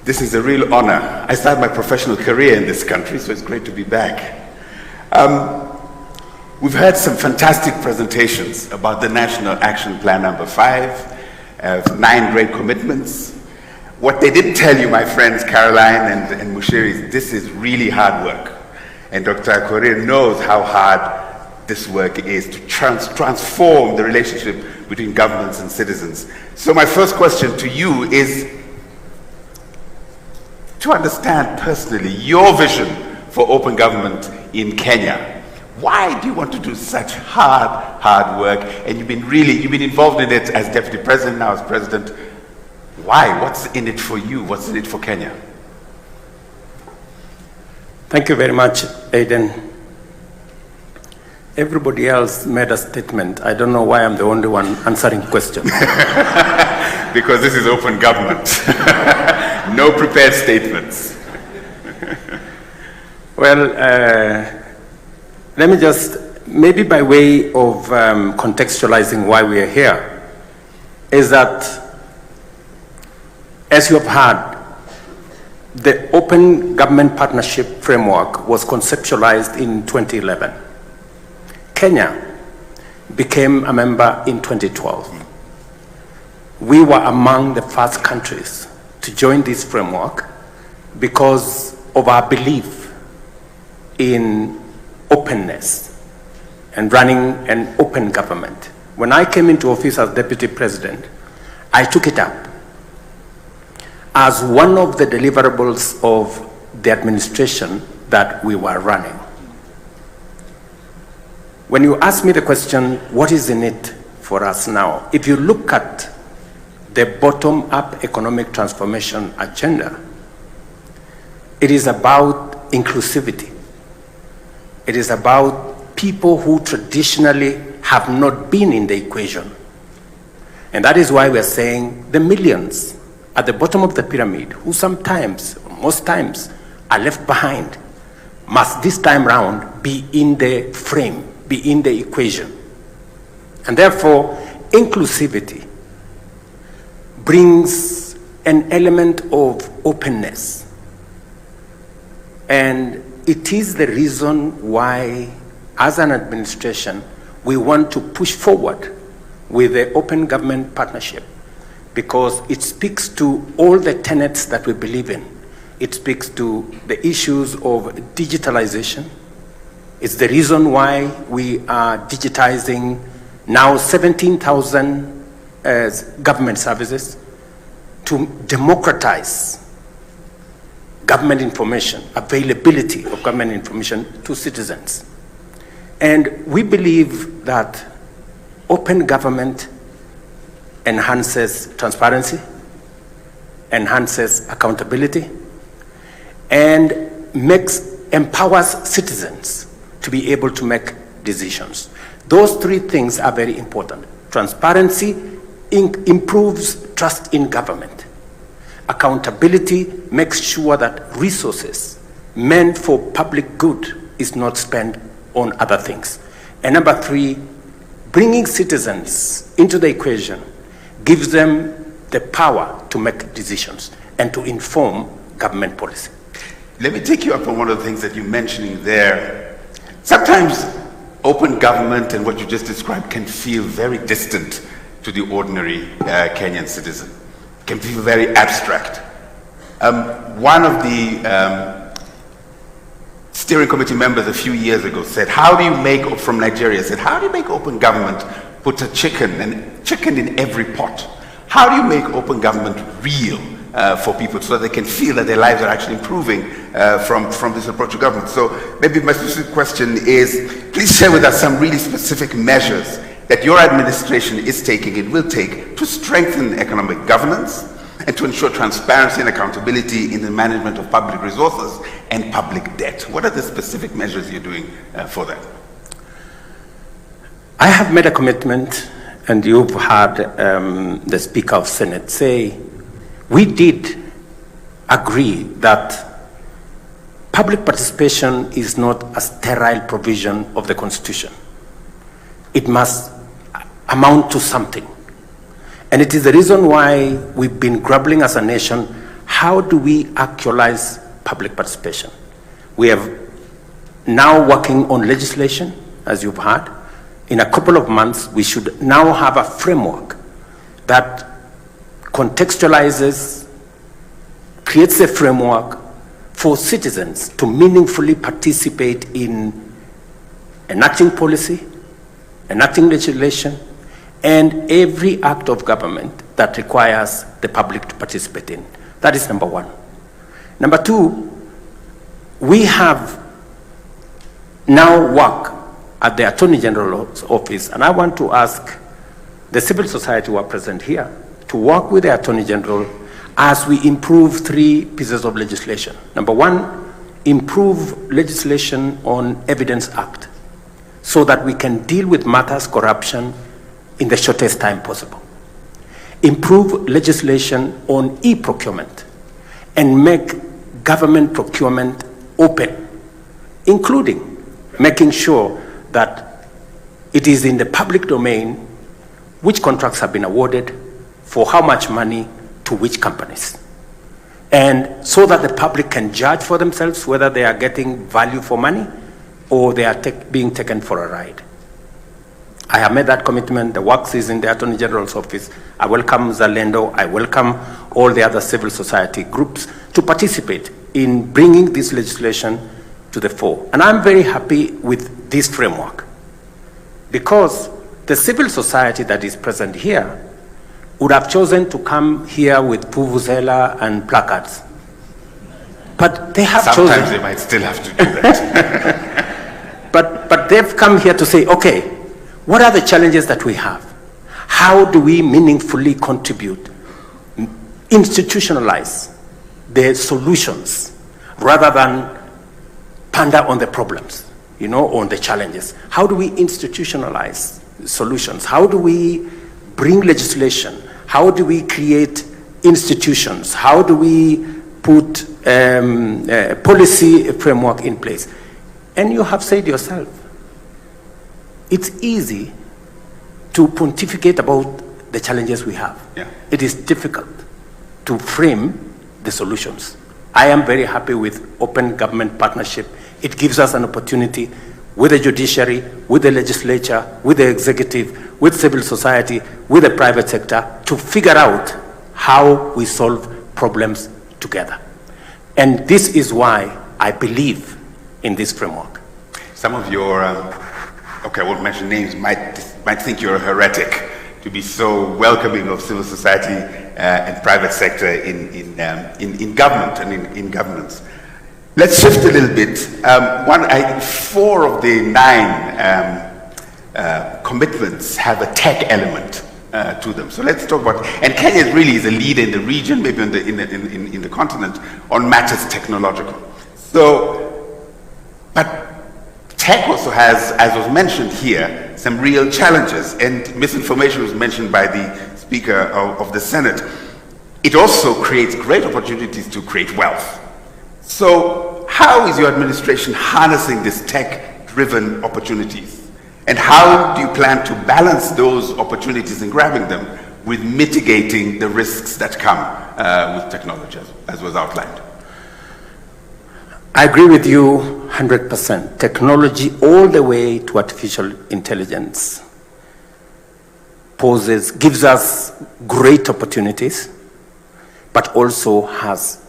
This is a real honor. I started my professional career in this country, so it's great to be back. We've heard some fantastic presentations about the National Action Plan number 5, 9 great commitments. What they didn't tell you, my friends Caroline and Mushiri, is this is really hard work. And Dr. Korea knows how hard this work is to transform the relationship between governments and citizens. So my first question to you is to understand personally your vision for open government in Kenya. Why do you want to do such hard work? And you've been involved in it as deputy president, now as president. Why? What's in it for you? What's in it for Kenya? Thank you very much, Aiden. Everybody else made a statement. I don't know why I'm the only one answering questions. Because this is open government. No prepared statements. Well, let me just, maybe by way of contextualizing why we are here, is that, as you have heard, the Open Government Partnership Framework was conceptualized in 2011. Kenya became a member in 2012. We were among the first countries to join this framework because of our belief in openness and running an open government. When I came into office as deputy president, I took it up as one of the deliverables of the administration that we were running. When you ask me the question, what is in it for us now? If you look at the bottom-up economic transformation agenda, it is about inclusivity. It is about people who traditionally have not been in the equation. And that is why we're saying the millions at the bottom of the pyramid, who sometimes, most times, are left behind, must this time round be in the frame, be in the equation. And therefore, inclusivity brings an element of openness. And it is the reason why, as an administration, we want to push forward with the Open Government Partnership, because it speaks to all the tenets that we believe in. It speaks to the issues of digitalization. It's the reason why we are digitizing now 17,000 government services to democratize government information, availability of government information to citizens. And we believe that open government enhances transparency, enhances accountability, and empowers citizens to be able to make decisions. Those three things are very important. Transparency improves trust in government. Accountability makes sure that resources meant for public good is not spent on other things. And number 3, bringing citizens into the equation gives them the power to make decisions and to inform government policy. Let me take you up on one of the things that you're mentioning there. Sometimes open government and what you just described can feel very distant to the ordinary Kenyan citizen. It can feel very abstract. One of the steering committee members a few years ago said, from Nigeria, said, how do you make open government put a chicken in every pot? How do you make open government real for people so that they can feel that their lives are actually improving from this approach to government? So maybe my specific question is, please share with us some really specific measures that your administration is taking and will take to strengthen economic governance and to ensure transparency and accountability in the management of public resources and public debt. What are the specific measures you're doing for that? I have made a commitment, and you've heard the Speaker of Senate say, we did agree that public participation is not a sterile provision of the Constitution. It must amount to something. And it is the reason why we've been grappling as a nation how do we actualize public participation? We have now working on legislation, as you've heard. In a couple of months, we should now have a framework that contextualizes, creates a framework for citizens to meaningfully participate in enacting policy, enacting legislation, and every act of government that requires the public to participate in. That is number one. Number two, we have now work at the Attorney General's office, and I want to ask the civil society who are present here to work with the Attorney General as we improve 3 pieces of legislation. Number one, improve legislation on Evidence Act so that we can deal with matters corruption in the shortest time possible. Improve legislation on e-procurement and make government procurement open, including making sure that it is in the public domain which contracts have been awarded, for how much money, to which companies. And so that the public can judge for themselves whether they are getting value for money or they are being taken for a ride. I have made that commitment. The work is in the Attorney General's office. I welcome Zalendo. I welcome all the other civil society groups to participate in bringing this legislation to the fore. And I'm very happy with this framework because the civil society that is present here would have chosen to come here with vuvuzela and placards. But they have chosen. Sometimes they might still have to do that. but they've come here to say, okay, what are the challenges that we have? How do we meaningfully contribute, institutionalize the solutions rather than ponder on the problems, on the challenges? How do we institutionalize solutions? How do we bring legislation? How do we create institutions? How do we put a policy framework in place? And you have said yourself, it's easy to pontificate about the challenges we have. Yeah. It is difficult to frame the solutions. I am very happy with open government partnership. It gives us an opportunity with the judiciary, with the legislature, with the executive, with civil society, with the private sector to figure out how we solve problems together. And this is why I believe in this framework. Some of your, okay, I won't mention names, might think you're a heretic to be so welcoming of civil society and private sector in government and in governance. Let's shift a little bit. 4 of the 9 commitments have a tech element to them. So let's talk about, and Kenya really is a leader in the region, maybe in the continent, on matters technological. So, but tech also has, as was mentioned here, some real challenges, and misinformation was mentioned by the Speaker of the Senate. It also creates great opportunities to create wealth. So how is your administration harnessing these tech-driven opportunities? And how do you plan to balance those opportunities and grabbing them with mitigating the risks that come with technology, as was outlined? I agree with you 100%. Technology all the way to artificial intelligence gives us great opportunities, but also has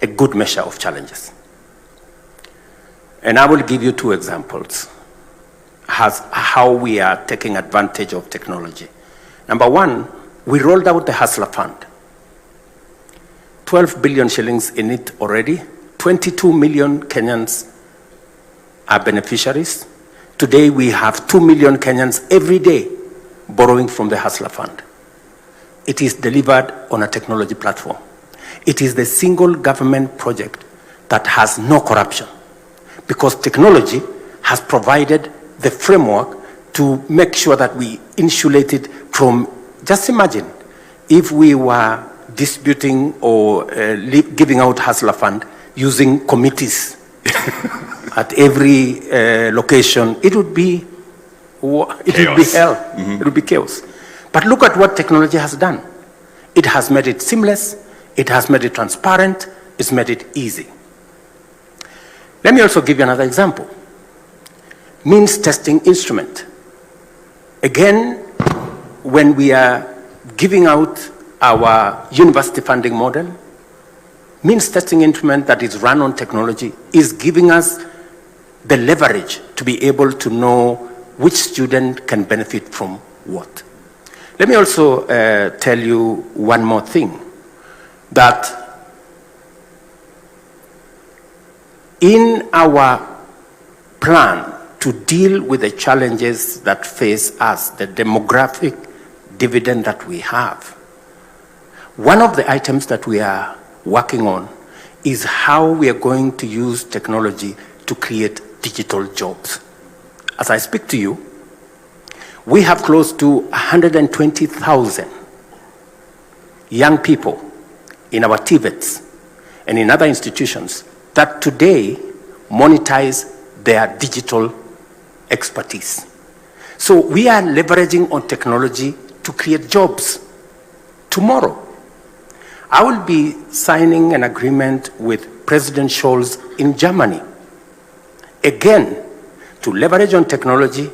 a good measure of challenges. And I will give you 2 examples how we are taking advantage of technology. Number 1, we rolled out the Hustler Fund. 12 billion shillings in it already. 22 million Kenyans are beneficiaries. Today we have 2 million Kenyans every day borrowing from the Hustler Fund. It is delivered on a technology platform. It is the single government project that has no corruption because technology has provided the framework to make sure that we insulate it from, just imagine, if we were disputing or giving out Hustler Fund using committees at every location, it would be hell. Mm-hmm. It would be chaos. But look at what technology has done. It has made it seamless. It has made it transparent. It's made it easy. Let me also give you another example. Means testing instrument. Again, when we are giving out our university funding model, means testing instrument that is run on technology is giving us the leverage to be able to know which student can benefit from what. Let me also tell you one more thing, that in our plan to deal with the challenges that face us, the demographic dividend that we have, one of the items that we are working on is how we are going to use technology to create digital jobs. As I speak to you, we have close to 120,000 young people in our TVETs and in other institutions that today monetize their digital expertise. So we are leveraging on technology to create jobs. Tomorrow, I will be signing an agreement with President Scholz in Germany, again, to leverage on technology